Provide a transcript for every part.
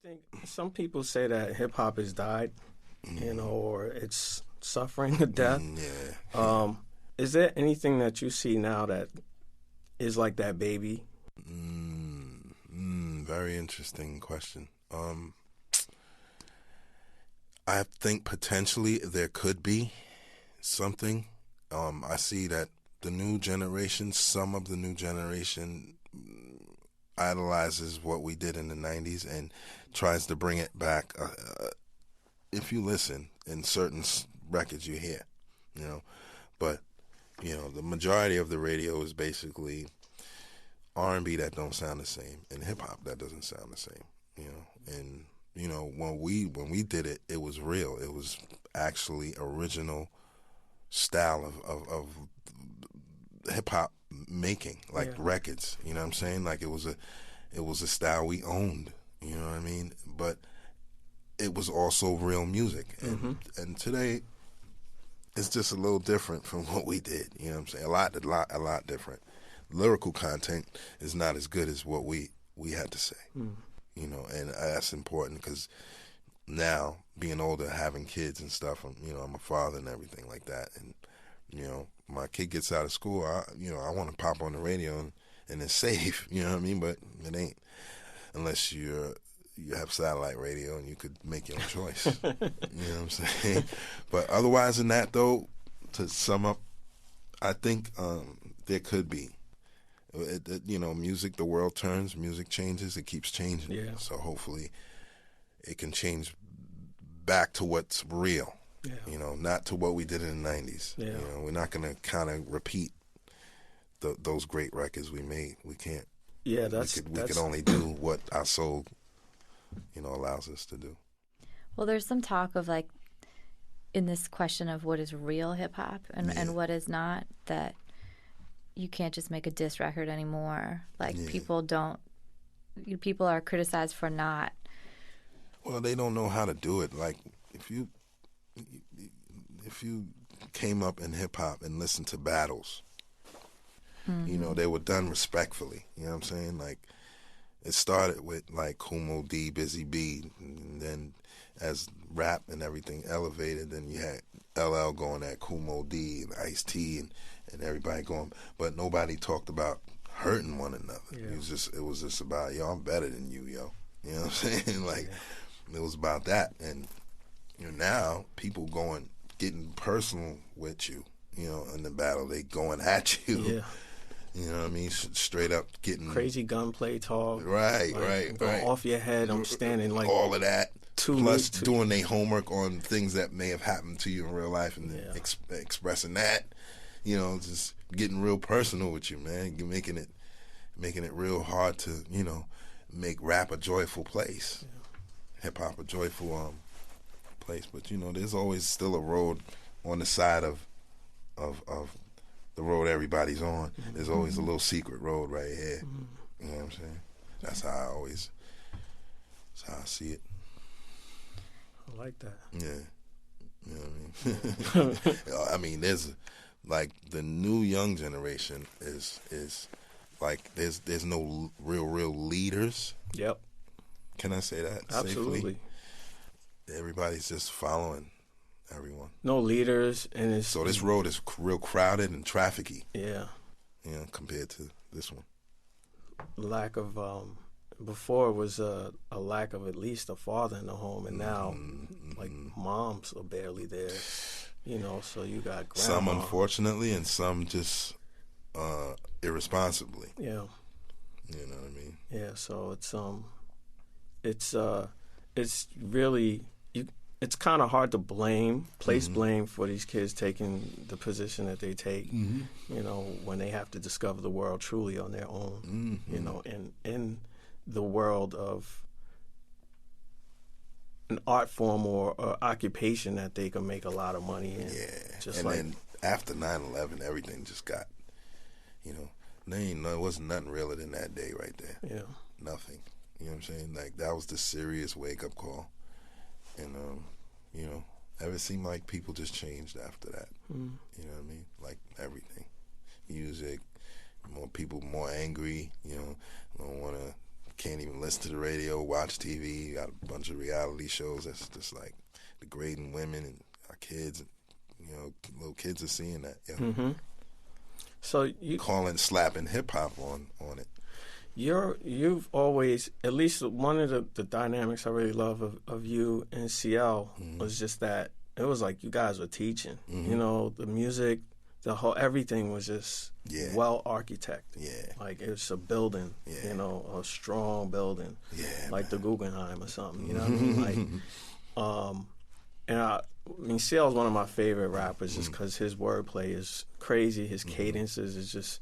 think some people say that hip hop has died, or it's suffering a death. Yeah. Is there anything that you see now that is like that baby? Very interesting question. I think potentially there could be something. I see that the new generation, some of the new generation, idolizes what we did in the 90s and tries to bring it back. If you listen in certain records you hear, but the majority of the radio is basically R&B that don't sound the same and hip hop that doesn't sound the same, and when we did it, it was real. It was actually original style of hip hop making, like records. You know what I'm saying? Like it was a style we owned. You know what I mean? But it was also real music, and today it's just a little different from what we did. You know what I'm saying? A lot different. Lyrical content is not as good as what we had to say. And that's important because now, being older, having kids and stuff, I'm a father and everything like that, and my kid gets out of school, I want to pop on the radio and it's safe, you know what I mean? But it ain't unless you have satellite radio and you could make your own choice. You know what I'm saying? But otherwise than that, though, to sum up, I think there could be. Music, the world turns, music changes, it keeps changing. Yeah. So hopefully it can change back to what's real. Yeah. Not to what we did in the 90s. Yeah. We're not going to kind of repeat those great records we made. We can't. Yeah, we could only do what our soul, allows us to do. Well, there's some talk of like in this question of what is real hip hop and what is not, that you can't just make a diss record anymore. Like people are criticized for not. Well, they don't know how to do it. Like if you came up in hip hop and listened to battles, they were done respectfully. You know what I'm saying? Like it started with like Kumo D, Busy B, and then as rap and everything elevated, then you had LL going at Kumo D and Ice-T and everybody going, but nobody talked about hurting one another. Yeah. It was just about, yo, I'm better than you, yo. You know what I'm saying? Like it was about that. And now people getting personal with you, in the battle, they going at you. Yeah. You know what I mean? Straight up getting crazy gunplay talk. Right. Off your head, I'm standing like all of that. Plus doing their homework on things that may have happened to you in real life and expressing that. Just getting real personal with you, man. You're making it real hard to, make rap a joyful place, hip hop a joyful place. But there's always still a road on the side of the road everybody's on. There's always a little secret road right here. You know what I'm saying? That's how I see it. I like that. Yeah. You know what I mean? I mean, there's like the new young generation is like there's no real leaders. Yep. Can I say that Absolutely. safely? Everybody's just following everyone. No leaders, and so this road is real crowded and trafficky. Yeah. Compared to this one. Lack of before it was a lack of at least a father in the home, and now like moms are barely there. So you got grandma. Some unfortunately, and some just irresponsibly. Yeah. You know what I mean? Yeah. So it's really it's kind of hard to place blame for these kids taking the position that they take. When they have to discover the world truly on their own. And in the world of an art form or occupation that they can make a lot of money in. Yeah. Then after 9/11, everything just got, it wasn't nothing realer than that day right there. Yeah. Nothing. You know what I'm saying? Like that was the serious wake-up call. And, ever seemed like people just changed after that. You know what I mean? Like everything. Music, more people more angry, don't want to can't even listen to the radio, watch TV. You got a bunch of reality shows that's just like degrading women and our kids. And, little kids are seeing that. Mm-hmm. So you slapping hip hop on it. You've always, at least one of the dynamics I really love of you and CL was just that it was like you guys were teaching. The music, the whole everything was just well architected. Yeah, like it's a building. A strong building. Yeah, like the Guggenheim or something. You know what I mean? Like, and I mean, CL is one of my favorite rappers just because his wordplay is crazy. His cadences is just,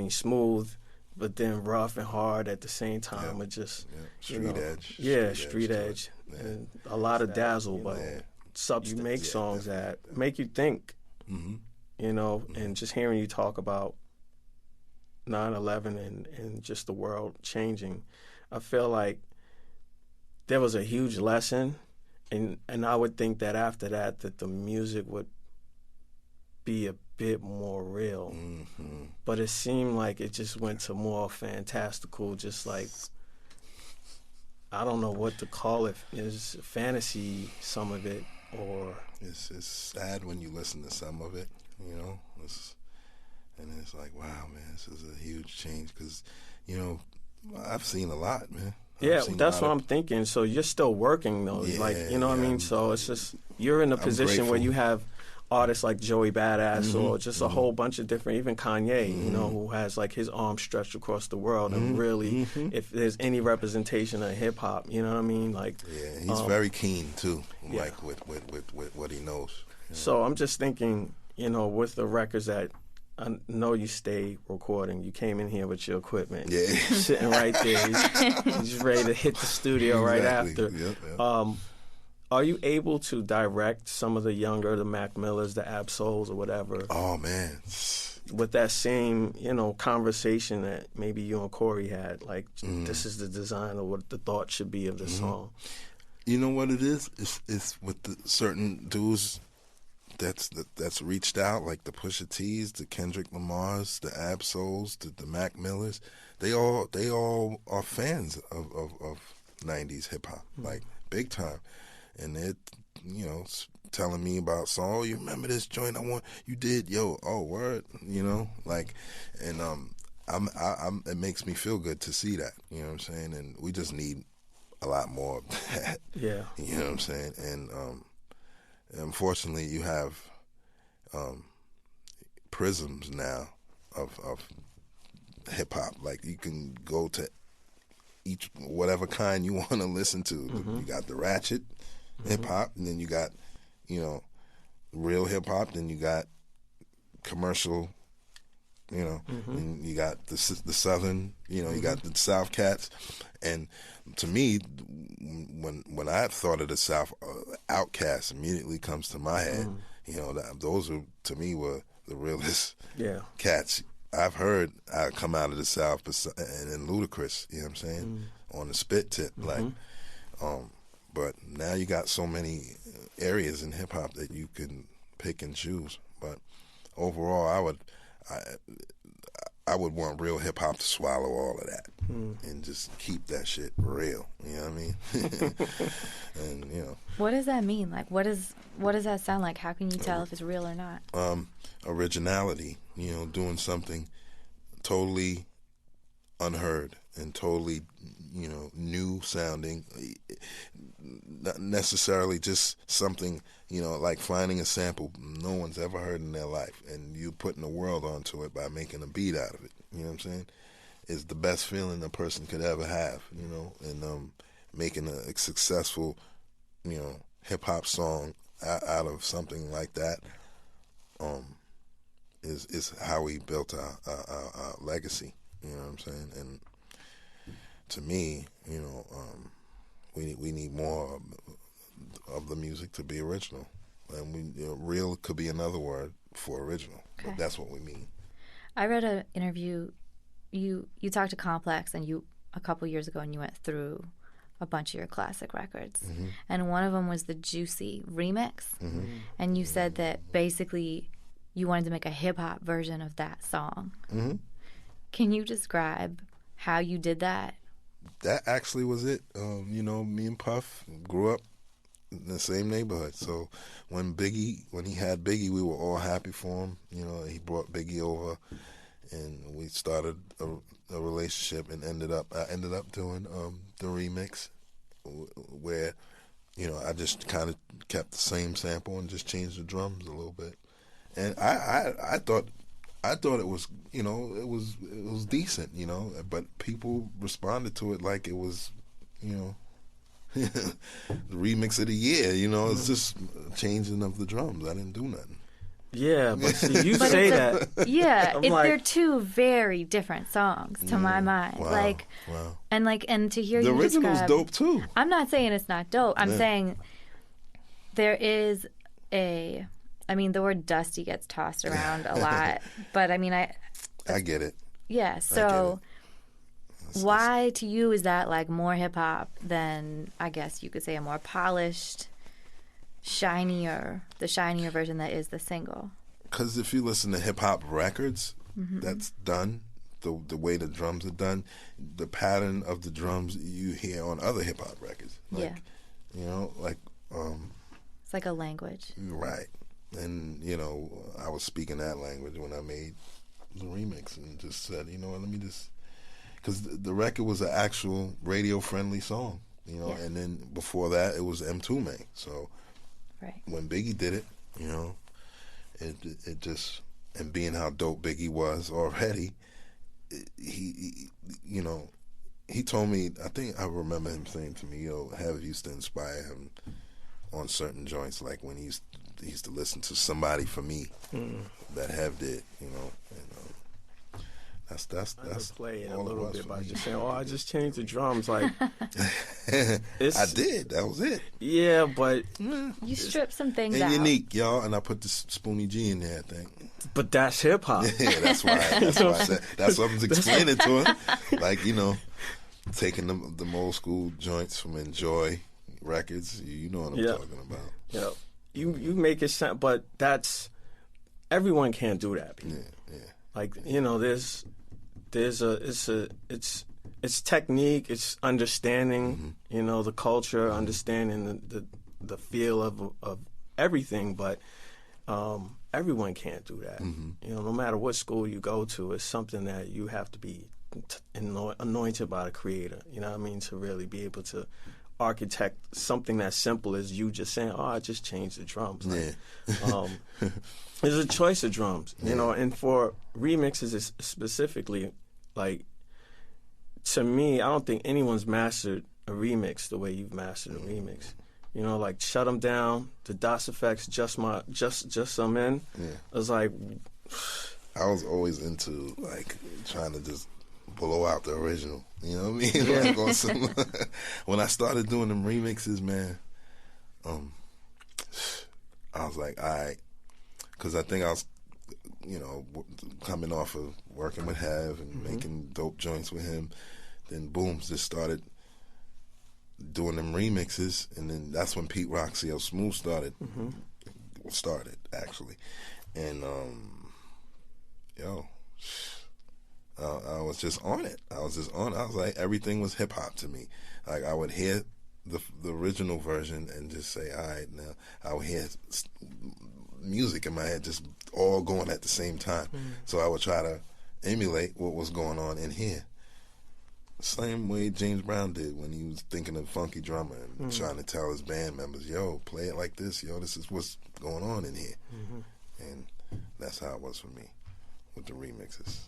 smooth, but then rough and hard at the same time. It just street edge. Yeah, street edge. And a lot of dazzle, but you make songs that make you think. And just hearing you talk about 9/11 and just the world changing, I feel like there was a huge lesson. And I would think that after that the music would be a bit more real. But it seemed like it just went to more fantastical, just like, I don't know what to call it. Is fantasy, some of it, or... It's sad when you listen to some of it, and it's like, wow, man, this is a huge change because, I've seen a lot, man. Yeah, that's what I'm thinking. So you're still working, though. What I mean? So it's just, you're in a position where you have artists like Joey Badass or just a whole bunch of different, even Kanye, who has like his arms stretched across the world. And really, if there's any representation of hip hop, you know what I mean? Like, he's very keen too, like with what he knows. So I'm just thinking, with the records that I know you stay recording. You came in here with your equipment, sitting right there. You're just ready to hit the studio right after. Yep. Are you able to direct some of the Mac Millers, the Ab-Souls, or whatever? Oh man, with that same conversation that maybe you and Corey had, like this is the design of what the thought should be of the song. You know what it is? It's with the certain dudes that's reached out, like the Pusha T's, the Kendrick Lamars, the Ab-Souls, the Mac Millers. They all are fans of 90s hip hop, like big time, and they're telling me about song. Oh, you remember this joint? You did, word, like, and I'm it makes me feel good to see that, you know what I'm saying, and we just need a lot more of that. Yeah, you know what I'm saying, and unfortunately, you have prisms now of hip hop. Like you can go to each whatever kind you want to listen to. You got the ratchet hip hop, and then you got real hip hop. Then you got commercial. And you got the southern. You got the South cats, and to me, when I thought of the South, Outkast immediately comes to my head. Those to me were the realest cats I've heard come out of the South, and Ludacris. You know what I'm saying? On the spit tip, like. But now you got so many areas in hip hop that you can pick and choose. But overall, I would want real hip hop to swallow all of that and just keep that shit real. You know what I mean? And what does that mean? Like, what does that sound like? How can you tell if it's real or not? Originality. Doing something totally unheard and totally new sounding. Not necessarily just something like finding a sample no one's ever heard in their life, and you putting the world onto it by making a beat out of it. You know what I'm saying? Is the best feeling a person could ever have. And making a successful, hip hop song out of something like that, is how we built our legacy. You know what I'm saying? And to me, we need more of the music to be original, and real could be another word for original, but that's what we mean. I read an interview. You talked to Complex, and a couple years ago, and you went through a bunch of your classic records, and one of them was the Juicy remix, and you said that basically you wanted to make a hip hop version of that song. Can you describe how you did that? that actually was it. Me and Puff grew up in the same neighborhood. So when he had Biggie, we were all happy for him. He brought Biggie over, and we started a relationship, and I ended up doing the remix, where I just kind of kept the same sample and just changed the drums a little bit. And I thought it was it was decent, but people responded to it like it was the remix of the year. It's just changing of the drums. I didn't do nothing. Yeah, but see, you say that. Yeah, they're two very different songs to my mind. Wow, and to hear the you original's describe, dope too. I'm not saying it's not dope. I'm saying there is the word dusty gets tossed around a lot, but I get it. Yeah, so why to you is that like more hip hop than, I guess you could say, a more polished, the shinier version that is the single? Because if you listen to hip hop records, that's done the way the drums are done, the pattern of the drums you hear on other hip hop records. It's like a language, right? And I was speaking that language when I made the remix, and just said, let me just, because the record was an actual radio friendly song, and then before that it was M2 so. Right. When Biggie did it, it just, and being how dope Biggie was already, he told me, I think I remember him saying to me, Hev used to inspire him on certain joints, like when he used to listen to Somebody For Me that Hev did, and that's I could play it a little bit by just saying, I just changed the drums. Like, I did. That was it. Yeah, but you stripped some things and out. Unique, y'all, and I put the Spoonie G in there, I think. But that's hip hop. Yeah, that's why. That's what I was explaining to him. Like, taking the old school joints from Enjoy Records. You know what I'm talking about. Yeah, you make it sound, but everyone can't do that. People. Yeah. Like, it's technique, it's understanding, the culture, understanding the feel of everything, but everyone can't do that. No matter what school you go to, it's something that you have to be anointed by the Creator, to really be able to architect something as simple as you just saying, I just changed the drums. Like, there's a choice of drums, and for remixes specifically, like, to me, I don't think anyone's mastered a remix the way you've mastered a remix. Like Shut 'Em Down, the DOS Effects, just some in. Yeah. I was like, I was always into like trying to just blow out the original. You know what I mean? Yeah. Like on some, when I started doing them remixes, man, I was like, all right, because I think I was, coming off of working with Hev and making dope joints with him. Then boom, just started doing them remixes, and then that's when Pete Rock, CL Smooth started actually, and I was just on it. I was like, everything was hip hop to me. Like, I would hear the original version and just say, all right, now I would hear music in my head just all going at the same time. So I would try to emulate what was going on in here. Same way James Brown did when he was thinking of Funky Drummer and trying to tell his band members, yo, play it like this, yo, this is what's going on in here. And that's how it was for me with the remixes.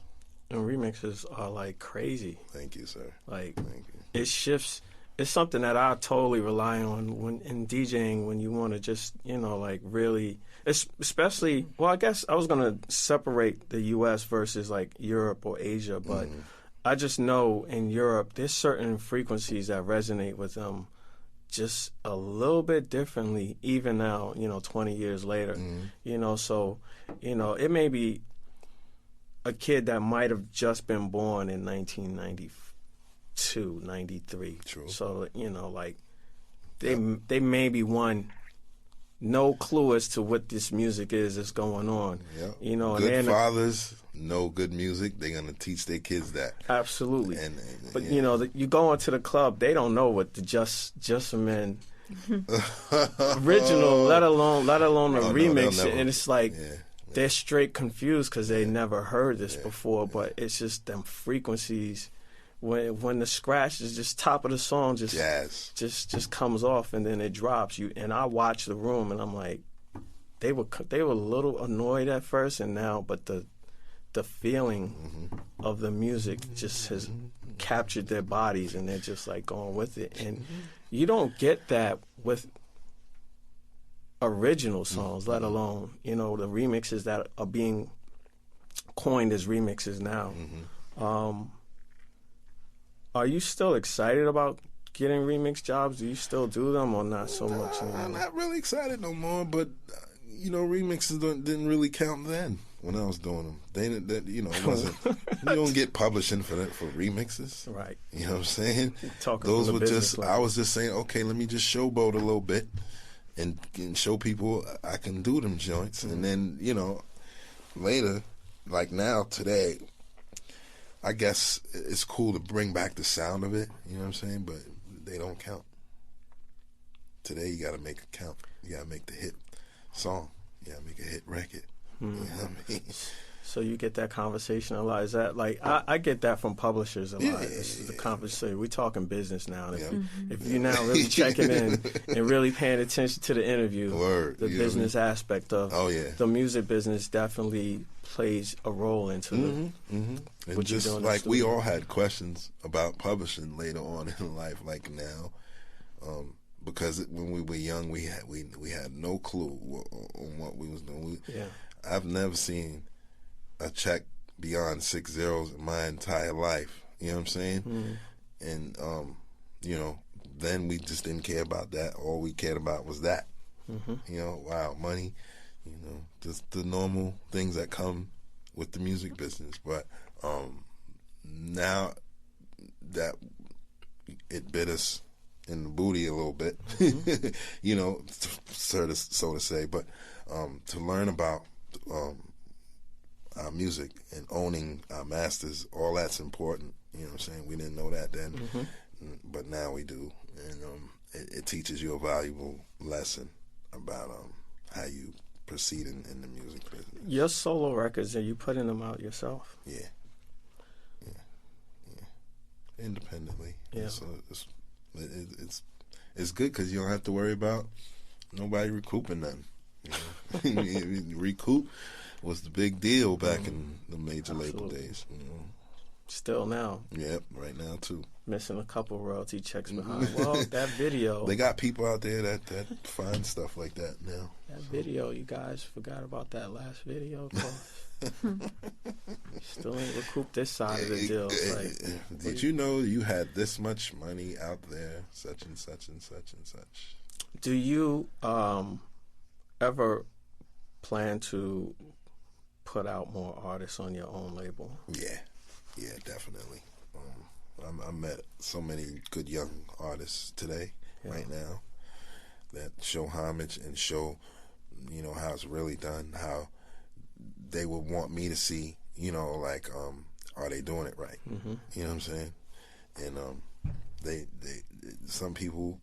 And remixes are like crazy. Thank you, sir. Like, thank you. It shifts. It's something that I totally rely on when in DJing, when you want to just, like really, especially, well, I guess I was going to separate the U.S. versus like Europe or Asia, but I just know in Europe, there's certain frequencies that resonate with them just a little bit differently, even now, 20 years later, so, it may be a kid that might have just been born in 1992, 93. True. So, like, they maybe one no clue as to what this music is that's going on. Yep. You know, good and fathers know good music. They're gonna teach their kids that. Absolutely. But yeah. you know, you go into the club, they don't know what the Just a Man original, let alone a remix, never, and it's like yeah. they're straight confused because they never heard this before. But it's just them frequencies. When the scratch is just top of the song, just comes off, and then it drops. And I watch the room, and I'm like, they were a little annoyed at first, and now, but the feeling of the music just has captured their bodies, and they're just like going with it. And you don't get that with original songs, let alone, you know, the remixes that are being coined as remixes now. Are you still excited about getting remix jobs? Do you still do them or not so much anymore? I'm not really excited no more, but you know, remixes didn't really count then when I was doing them. They you know, it wasn't. You don't get publishing for remixes, right? You know what I'm saying? Those were just. I was just saying, okay, let me just showboat a little bit and show people I can do them joints, and then you know, later, like now today. I guess it's cool to bring back the sound of it, you know what I'm saying? But they don't count. Today you got to make it count. You got to make the hit song. You got to make a hit record. You know what I mean? So you get that conversation a lot. Is that like I get that from publishers a lot. Yeah, The conversation. We're talking business now. And if you're now really checking in and really paying attention to the interview, the business aspect of the music business definitely plays a role into and what just you're doing. Like we all had questions about publishing later on in life, like now, because when we were young, we had no clue on what we was doing. I've never seen a check beyond 6 zeros in my entire life. You know what I'm saying? And you know, then we just didn't care about that. All we cared about was that. You know, wow, money. You know, just the normal things that come with the music business. But now that it bit us in the booty a little bit, you know, so to say. But to learn about our music and owning our masters, all that's important. You know what I'm saying? We didn't know that then, but now we do. And it teaches you a valuable lesson about how you proceed in the music business. Your solo records, are you putting them out yourself? Yeah. Independently. Yeah. So it's good because you don't have to worry about nobody recouping nothing. You know? Recoup was the big deal back in the major label days. You know? Still now. Yep, right now too. Missing a couple royalty checks behind. Well, that video. They got people out there that find stuff like that now. That video, you guys forgot about that last video. Still ain't recouped this side of the deal. Did you know you had this much money out there, such and such and such and such? Do you ever plan to put out more artists on your own label? Yeah, definitely. I met so many good young artists today, right now, that show homage and show, you know, how it's really done, how they would want me to see, you know, like, are they doing it right? You know what I'm saying? And they some people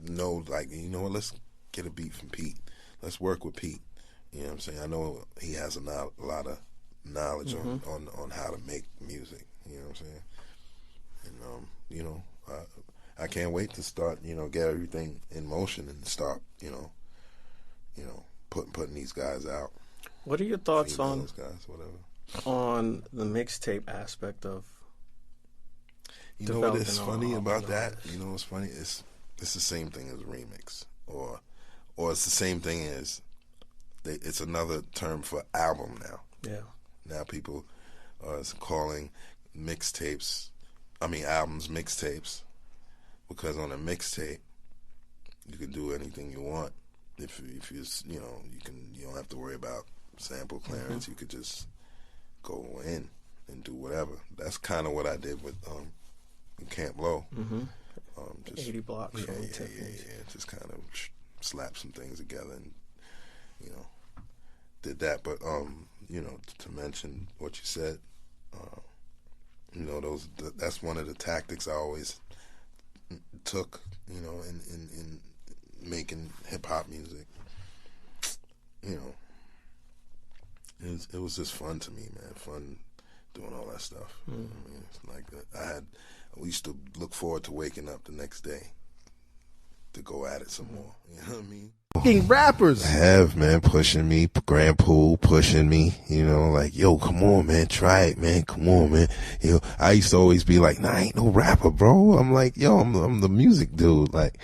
know, like, you know what, let's get a beat from Pete. Let's work with Pete. You know what I'm saying? I know he has a lot of knowledge on how to make music. You know what I'm saying? And you know, I can't wait to start, you know, get everything in motion and start, you know, putting these guys out. What are your thoughts on those guys, whatever, on the mixtape aspect of? You know what is funny about that? You know what's funny? It's the same thing as remix, or it's the same thing as it's another term for album now. Yeah. Now people are calling albums mixtapes, because on a mixtape you can do anything you want. If you know, you don't have to worry about sample clearance. You could just go in and do whatever. That's kind of what I did with Camp Low. Just 80 blocks. Yeah. Just kind of slapped some things together and, you know, did that. But, you know, to mention what you said, you know, that's one of the tactics I always took, you know, in making hip-hop music. You know, it was just fun to me, man. Fun doing all that stuff. I mean, it's like we used to look forward to waking up the next day to go at it some more. You know what I mean? Rappers have, man, pushing me, Grand Pool pushing me, you know, like, yo, come on, man, try it, man, come on, man. You know, I used to always be like, nah, I ain't no rapper, bro. I'm like, yo, I'm the music dude, like,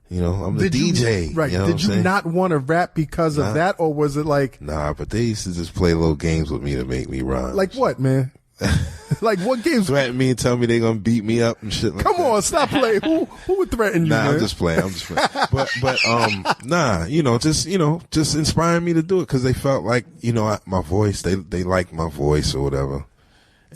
you know, I'm the DJ. Right. You know Did you not want to rap because of that, or was it like... Nah, but they used to just play little games with me to make me rhyme. Like what, man? Like what games? Threaten me and tell me they gonna beat me up and shit like Come that. on, stop playing. Who would threaten you, Nah, man? I'm just playing. But nah, you know, just inspiring me to do it because they felt like, you know, my voice, they liked my voice or whatever.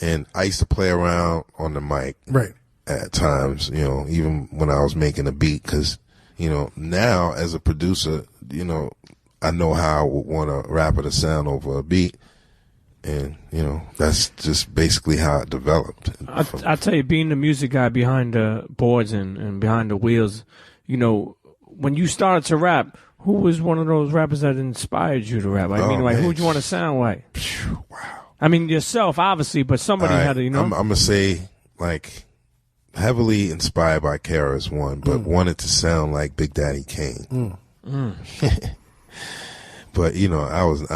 And I used to play around on the mic. Right. At times, you know, even when I was making a beat, because, you know, now as a producer, you know, I know how I would want a rapper to sound over a beat. And, you know, that's just basically how it developed. I tell you, being the music guy behind the boards and behind the wheels, you know, when you started to rap, who was one of those rappers that inspired you to rap? I mean, like, who would you want to sound like? Wow. I mean, yourself, obviously, but somebody had to, you know. I'm going to say, like, heavily inspired by KRS One, but wanted to sound like Big Daddy Kane. But, you know, I was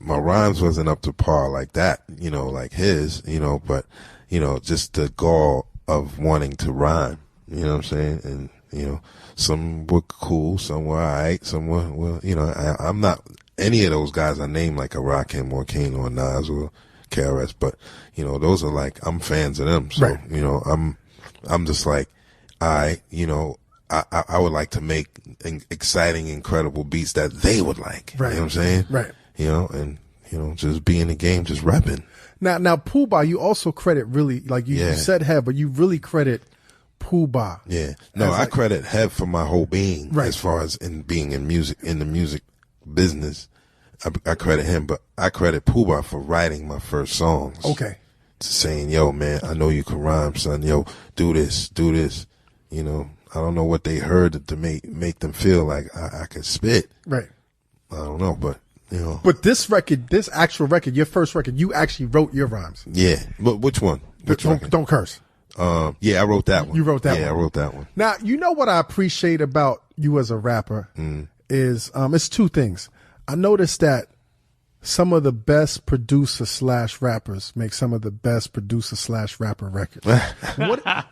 my rhymes wasn't up to par like that, you know, like his, you know, but, you know, just the gall of wanting to rhyme, you know what I'm saying? And, you know, some were cool, some were all right, some were, well, you know, I'm not any of those guys I named like a Rakim or Kane or Nas or KRS, but, you know, those are like, I'm fans of them. So, right. You know, I'm just like, you know, I would like to make exciting, incredible beats that they would like. Right. You know what I'm saying? Right. You know, and, you know, just be in the game, just repping. Now, Pooh Bah, you also credit really, like you said Hev, but you really credit Pooh Bah. Yeah. No, I credit Hev for my whole being, right. As far as in being in the music business. I credit him, but I credit Pooh Bah for writing my first songs. Okay. Saying, yo, man, I know you can rhyme, son. Yo, do this. You know, I don't know what they heard to make them feel like I could spit. Right. I don't know, but, you know. But this actual record, your first record, you actually wrote your rhymes. Yeah. But which one? Don't curse. Yeah, I wrote that one. You wrote that one? Yeah, I wrote that one. Now, you know what I appreciate about you as a rapper is, it's two things. I noticed that some of the best producer/rappers make some of the best producer/rapper records.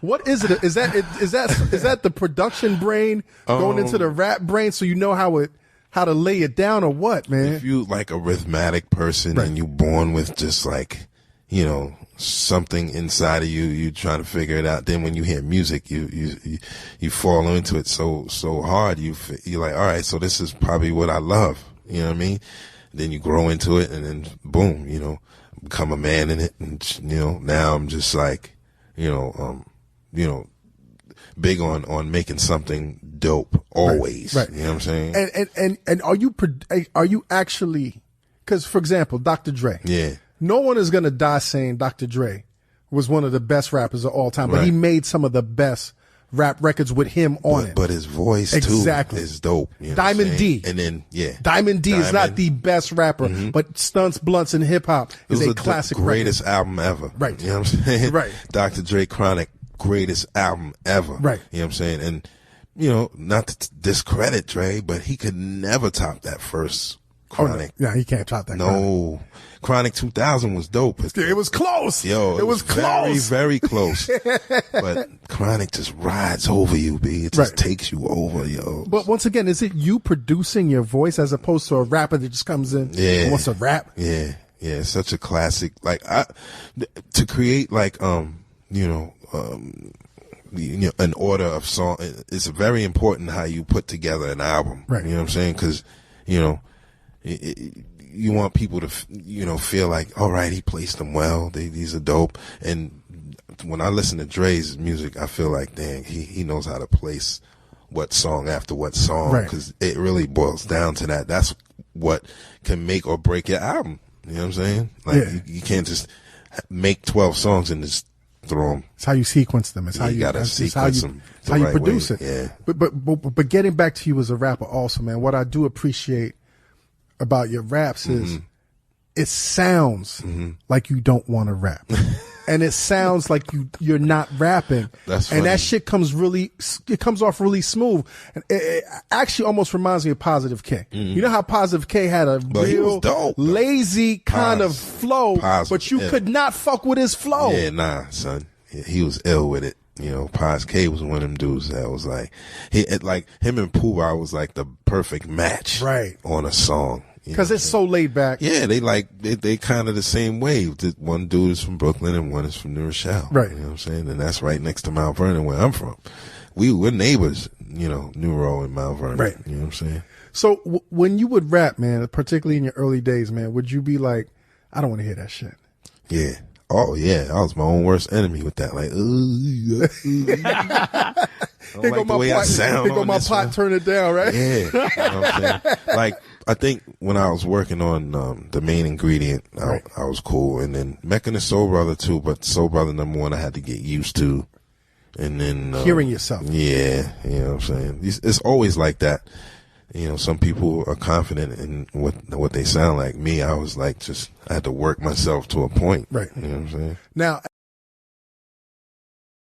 What is it? Is that the production brain going into the rap brain so you know how to lay it down, or what, man? If you like a rhythmic person and you born with just like, you know, something inside of you trying to figure it out. Then when you hear music, you fall into it so hard. You're like, all right, so this is probably what I love. You know what I mean? Then you grow into it, and then boom, you know, become a man in it. And, you know, now I'm just like, you know, big on making something dope always. Right. You know what I'm saying? And are you actually, because for example, Dr. Dre. Yeah. No one is going to die saying Dr. Dre was one of the best rappers of all time, but he made some of the best rap records with him on it. But his voice too is dope. You know Diamond D. And then Diamond D is not the best rapper, but Stunts, Blunts, and Hip Hop is a classic greatest record. album ever. Right. You know what I'm saying? Right. Dr. Dre Chronic, greatest album ever. Right. You know what I'm saying? And, you know, not to discredit Dre, but he could never top that first Chronic. Oh, no, he can't top that. No. Chronic 2000 was dope. It was close. Yo, it was close. Very, very close. But Chronic just rides over you, B. It just takes you over, yo. But once again, is it you producing your voice as opposed to a rapper that just comes in and wants to rap? Yeah. Yeah. Such a classic. Like, to create like, you know, an order of song, it's very important how you put together an album. Right. You know what I'm saying? Because, you know, you want people to, you know, feel like, all right, he placed them well. These are dope. And when I listen to Dre's music, I feel like, dang, he knows how to place what song after what song, Right. because it really boils down to that. That's what can make or break your album. You know what I'm saying? Like Yeah. you can't just make 12 songs and just throw them. It's how you sequence them. It's how you gotta it's sequence them It's how you right produce way. it. Yeah. But getting back to you as a rapper, also, man, what I do appreciate about your raps is it sounds like you don't want to rap. And it sounds like you're not rapping. That's and funny. that shit comes off really smooth. And it actually almost reminds me of Positive K. You know how Positive K had a But he was real dope, though. lazy kind of Pos- flow, Pos but you was ill. could not fuck with his flow. Yeah, nah, son. He was ill with it. You know, Paz K was one of them dudes that was like, him and Pooh was like the perfect match, Right. on a song. Because it's so laid back. Yeah, they kind of the same way. One dude is from Brooklyn and one is from New Rochelle. Right. You know what I'm saying? And that's right next to Mount Vernon, where I'm from. We're neighbors, you know, New Row and Mount Vernon. Right. You know what I'm saying? So when you would rap, man, particularly in your early days, man, would you be like, I don't want to hear that shit? Yeah. Oh, yeah. I was my own worst enemy with that. Like, I don't like the way I sound. Here go on my this pot, one. turn it down, right? Yeah, you know what I'm saying? Like, I think when I was working on the main ingredient, I was cool. And then Mecca and Soul Brother too, but Soul Brother #1 I had to get used to. And then Hearing yourself. Yeah, you know what I'm saying? It's always like that. You know, some people are confident in what they sound like. Me, I was like, I had to work myself to a point. Right. You know what I'm saying? Now,